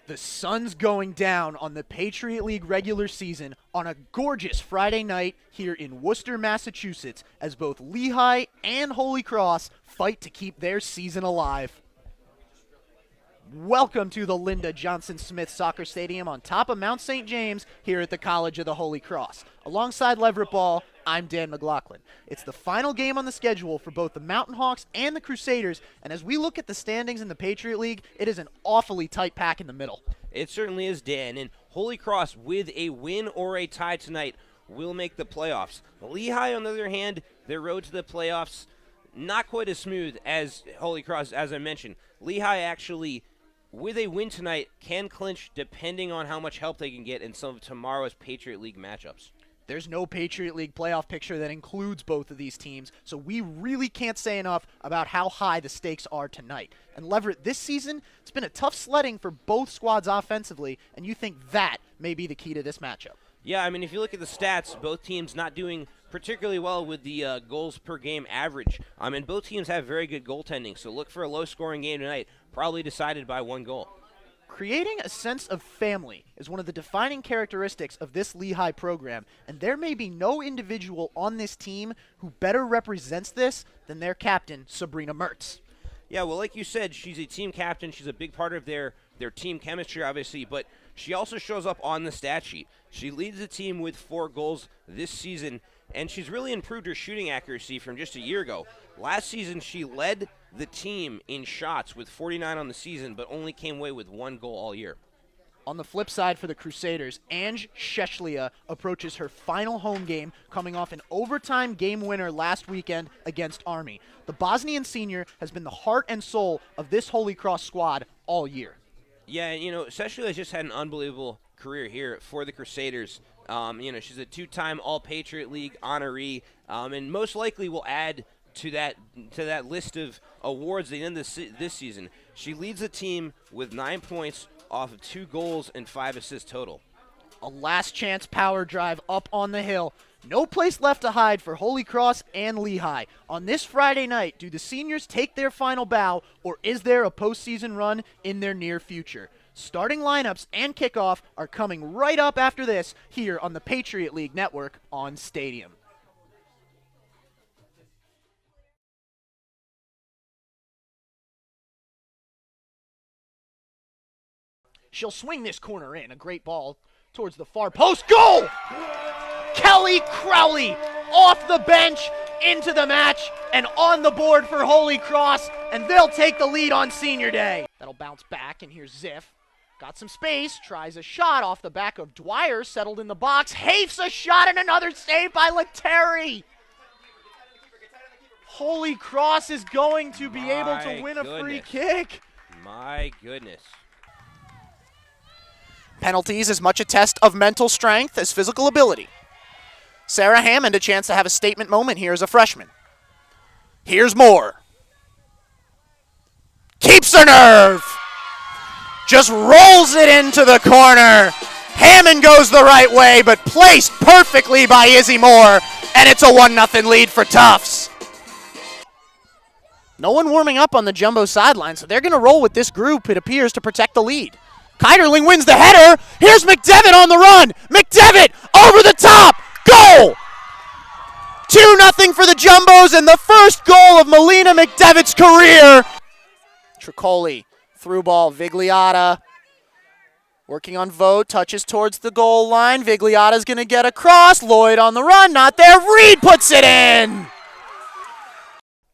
The sun's going down on the Patriot League regular season on a gorgeous Friday night here in Worcester, Massachusetts, as both Lehigh and Holy Cross fight to keep their season alive. Welcome to the Linda Johnson Smith Soccer Stadium on top of Mount St. James here at the College of the Holy Cross. Alongside Leverett Ball, I'm Dan McLoughlin. It's the final game on the schedule for both the Mountain Hawks and the Crusaders, and as we look at the standings in the Patriot League, it is an awfully tight pack in the middle. It certainly is, Dan, and Holy Cross, with a win or a tie tonight, will make the playoffs. Lehigh, on the other hand, their road to the playoffs, not quite as smooth as Holy Cross, as I mentioned. Lehigh actually, with a win tonight, can clinch depending on how much help they can get in some of tomorrow's Patriot League matchups. There's no Patriot League playoff picture that includes both of these teams, so we really can't say enough about how high the stakes are tonight. And Leverett, this season, it's been a tough sledding for both squads offensively, and you think that may be the key to this matchup. Yeah, I mean, if you look at the stats, both teams not doing particularly well with the goals per game average. And both teams have very good goaltending, so look for a low-scoring game tonight, probably decided by one goal. Creating a sense of family is one of the defining characteristics of this Lehigh program, and there may be no individual on this team who better represents this than their captain, Sabrina Mertz. Yeah, well, like you said, she's a team captain. She's a big part of their team chemistry, obviously, but she also shows up on the stat sheet. She leads the team with 4 goals this season, and she's really improved her shooting accuracy from just a year ago. Last season, she led the team in shots with 49 on the season, but only came away with 1 goal all year. On the flip side for the Crusaders, Ange Sheshlia approaches her final home game, coming off an overtime game winner last weekend against Army. The Bosnian senior has been the heart and soul of this Holy Cross squad all year. Yeah, Sheshlia has just had an unbelievable career here for the Crusaders. She's a 2-time All-Patriot League honoree, and most likely will add to that list of awards at the end of this season. She leads the team with 9 points off of 2 goals and 5 assists total. A last-chance power drive up on the hill. No place left to hide for Holy Cross and Lehigh. On this Friday night, do the seniors take their final bow, or is there a postseason run in their near future? Starting lineups and kickoff are coming right up after this here on the Patriot League Network on Stadium. She'll swing this corner in. A great ball towards the far post. Goal! Kelly Crowley off the bench into the match and on the board for Holy Cross, and they'll take the lead on Senior Day. That'll bounce back, and here's Ziff. Got some space, tries a shot off the back of Dwyer, settled in the box. Hafes a shot and another save by Letary. Holy Cross is going to be able to win a free kick. My goodness. Penalties as much a test of mental strength as physical ability. Sarah Hammond a chance to have a statement moment here as a freshman. Here's more. Keeps her nerve. Just rolls it into the corner. Hammond goes the right way, but placed perfectly by Izzy Moore, and it's a 1-0 lead for Tufts. No one warming up on the jumbo sideline, so they're going to roll with this group, it appears, to protect the lead. Keiderling wins the header. Here's McDevitt on the run. McDevitt over the top. Goal! 2-0 for the Jumbos, and the first goal of Melina McDevitt's career. Tricoli, through ball, Vigliotta. Working on Vogt, touches towards the goal line. Vigliotta's going to get across. Lloyd on the run, not there. Reed puts it in.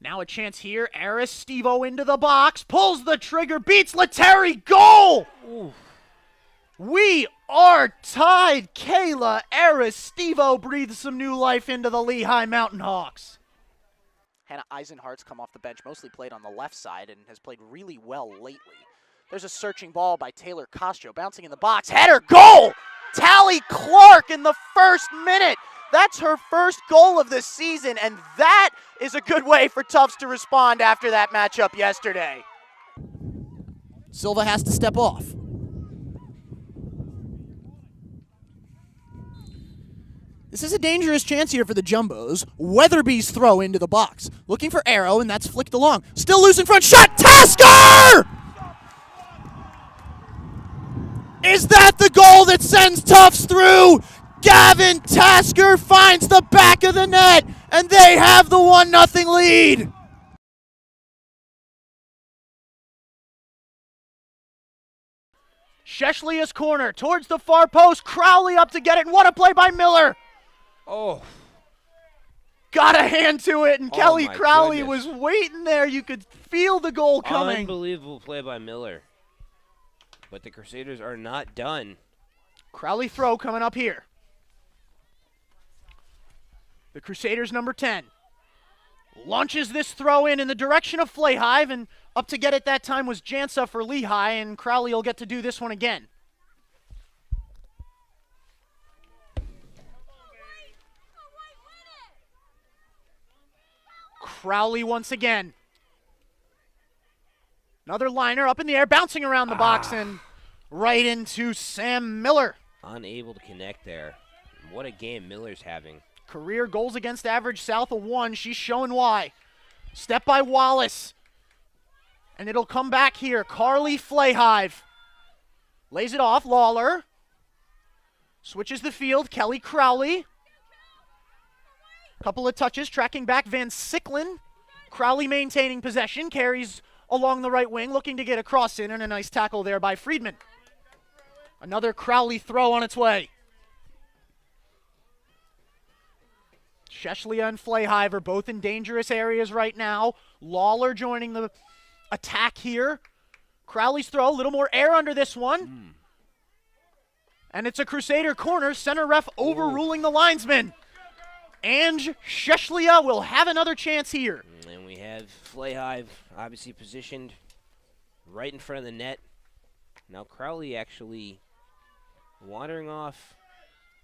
Now a chance here. Aristevo into the box, pulls the trigger, beats Letary. Goal! Ooh. We are tied. Kayla Aristevo breathes some new life into the Lehigh Mountain Hawks. Hannah Eisenhart's come off the bench, mostly played on the left side, and has played really well lately. There's a searching ball by Taylor Castro, bouncing in the box. Header, goal! Tally Clark in the first minute. That's her first goal of the season, and that is a good way for Tufts to respond after that matchup yesterday. Silva has to step off. This is a dangerous chance here for the Jumbos. Weatherby's throw into the box. Looking for Arrow, and that's flicked along. Still loose in front. Shot! Tasker! Is that the goal that sends Tufts through? Gavin Tasker finds the back of the net, and they have the 1-0 lead. Sheshlia's corner towards the far post. Crowley up to get it, and what a play by Miller. Oh. Got a hand to it, and Kelly my Crowley goodness. was waiting there. You could feel the goal coming. Unbelievable play by Miller. But the Crusaders are not done. Crowley throw coming up here. The Crusaders number 10 launches this throw in the direction of Flayhive, and up to get it that time was Jansa for Lehigh, and Crowley will get to do this one again. Crowley once again. Another liner up in the air, bouncing around the box and right into Sam Miller. Unable to connect there. What a game Miller's having. Career goals against average south of 1. She's showing why. Step by Wallace. And it'll come back here. Carly Flayhive. Lays it off. Lawler. Switches the field. Kelly Crowley. Couple of touches. Tracking back Van Sicklin. Crowley maintaining possession. Carries along the right wing. Looking to get a cross in. And a nice tackle there by Friedman. Another Crowley throw on its way. Sheshlia and Flayhive are both in dangerous areas right now. Lawler joining the attack here. Crowley's throw, a little more air under this one. And it's a Crusader corner. Center ref overruling the linesman. Ange Sheshlia will have another chance here. And we have Flayhive obviously positioned right in front of the net. Now Crowley actually wandering off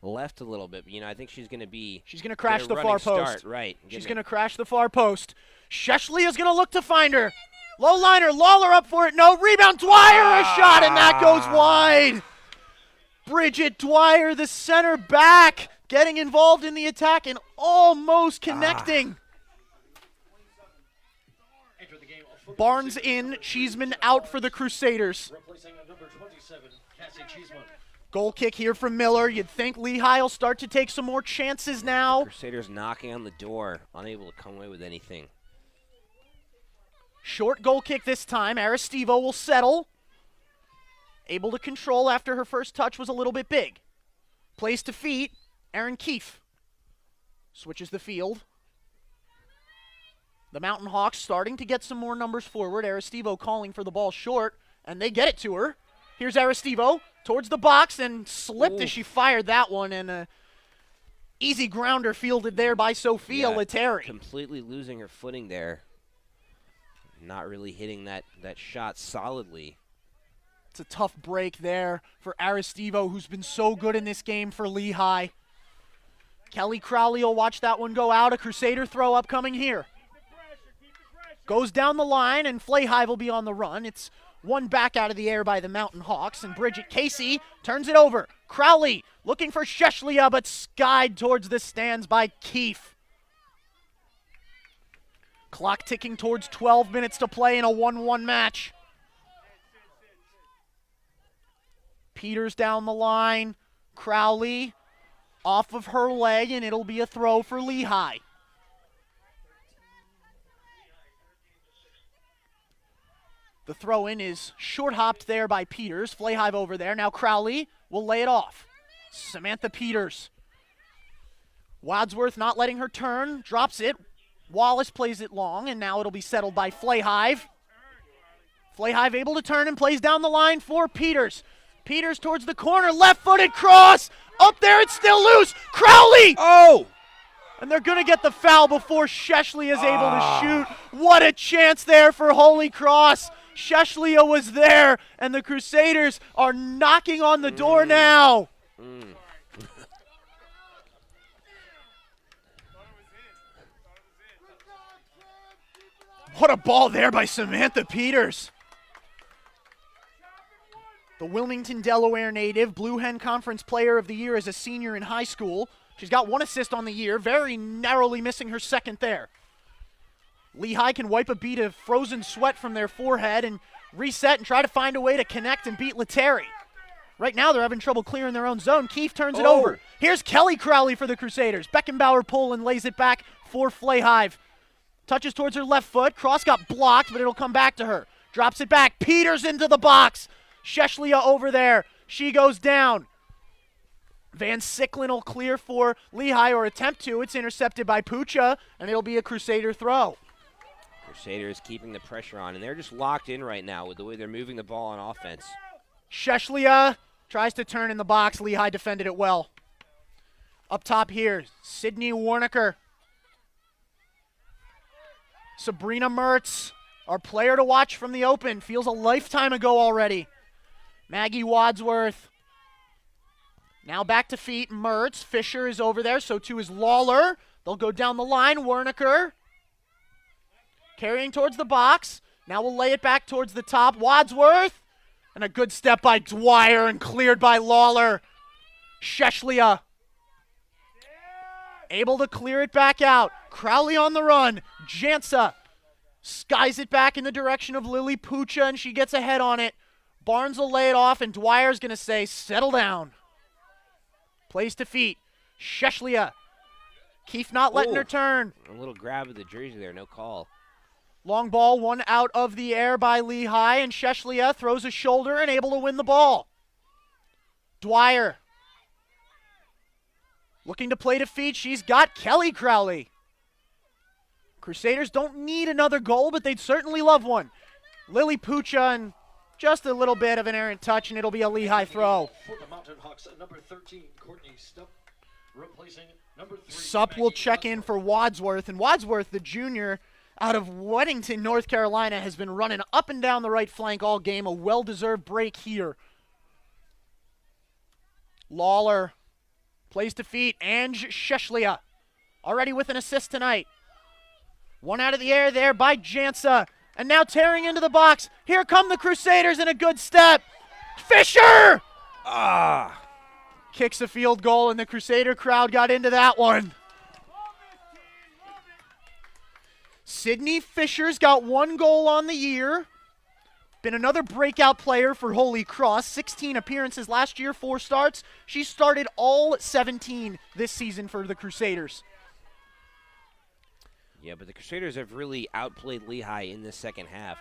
left a little bit, but I think she's going to be. She's going to crash the far post. Start, right. She's going to crash the far post. Sheshlia is going to look to find her. Low liner, Lawler up for it. No rebound. Dwyer a shot, and that goes wide. Bridget Dwyer, the center back, getting involved in the attack and almost connecting. Barnes in, Cheeseman out for the Crusaders. Goal kick here from Miller. You'd think Lehigh will start to take some more chances now. Crusaders knocking on the door, unable to come away with anything. Short goal kick this time. Aristevo will settle. Able to control after her first touch was a little bit big. Plays to feet. Aaron Keefe switches the field. The Mountain Hawks starting to get some more numbers forward. Aristevo calling for the ball short, and they get it to her. Here's Aristevo towards the box and slipped as she fired that one, and a easy grounder fielded there by Sophia Leteri. Completely losing her footing there. Not really hitting that shot solidly. It's a tough break there for Aristevo, who's been so good in this game for Lehigh. Kelly Crowley will watch that one go out. A Crusader throw upcoming here. Goes down the line, and Flayhive will be on the run. It's one back out of the air by the Mountain Hawks, and Bridget Casey turns it over. Crowley looking for Sheshlia, but skied towards the stands by Keefe. Clock ticking towards 12 minutes to play in a 1-1 match. Peters down the line. Crowley off of her leg, and it'll be a throw for Lehigh. The throw-in is short-hopped there by Peters. Flayhive over there. Now Crowley will lay it off. Samantha Peters. Wadsworth not letting her turn. Drops it. Wallace plays it long, and now it'll be settled by Flayhive. Flayhive able to turn and plays down the line for Peters. Peters towards the corner. Left-footed cross. Up there, it's still loose. Crowley! Oh! And they're going to get the foul before Sheshlia is able to shoot. What a chance there for Holy Cross. Sheshlia was there, and the Crusaders are knocking on the door now. What a ball there by Samantha Peters. The Wilmington, Delaware native, Blue Hen Conference Player of the Year as a senior in high school. She's got 1 assist on the year, very narrowly missing her second there. Lehigh can wipe a bead of frozen sweat from their forehead and reset and try to find a way to connect and beat Leteri. Right now they're having trouble clearing their own zone. Keefe turns it over. Here's Kelly Crowley for the Crusaders. Beckenbauer pull and lays it back for Flayhive. Touches towards her left foot. Cross got blocked, but it'll come back to her. Drops it back. Peters into the box. Sheshlia over there. She goes down. Van Sicklin will clear for Lehigh, or attempt to. It's intercepted by Pucha, and it'll be a Crusader throw. Crusaders keeping the pressure on, and they're just locked in right now with the way they're moving the ball on offense. Sheshlia tries to turn in the box. Lehigh defended it well. Up top here, Sydney Warnaker. Sabrina Mertz, our player to watch from the open. Feels a lifetime ago already. Maggie Wadsworth. Now back to feet, Mertz. Fisher is over there, so too is Lawler. They'll go down the line. Werniker carrying towards the box. Now we'll lay it back towards the top. Wadsworth. And a good step by Dwyer and cleared by Lawler. Sheshlia able to clear it back out. Crowley on the run. Jansa skies it back in the direction of Lily Pucha, and she gets ahead on it. Barnes will lay it off, and Dwyer's going to say, settle down. Plays to feet. Sheshlia. Keefe not letting her turn. A little grab of the jersey there, no call. Long ball, one out of the air by Lehigh, and Sheshlia throws a shoulder and able to win the ball. Dwyer. Looking to play to feet. She's got Kelly Crowley. Crusaders don't need another goal, but they'd certainly love one. Lily Pucha, and just a little bit of an errant touch, and it'll be a Lehigh throw. For the Mountain Hawks, number 13, Courtney Stupp, replacing number 3. Supp will check in for Wadsworth, and Wadsworth, the junior out of Weddington, North Carolina, has been running up and down the right flank all game. A well-deserved break here. Lawler plays to feet. Ange Sheshlia already with an assist tonight. One out of the air there by Jansa. And now tearing into the box. Here come the Crusaders in a good step. Fisher! Kicks a field goal, and the Crusader crowd got into that one. Sydney Fisher's got 1 goal on the year. Been another breakout player for Holy Cross. 16 appearances last year, 4 starts. She started all 17 this season for the Crusaders. Yeah, but the Crusaders have really outplayed Lehigh in the second half.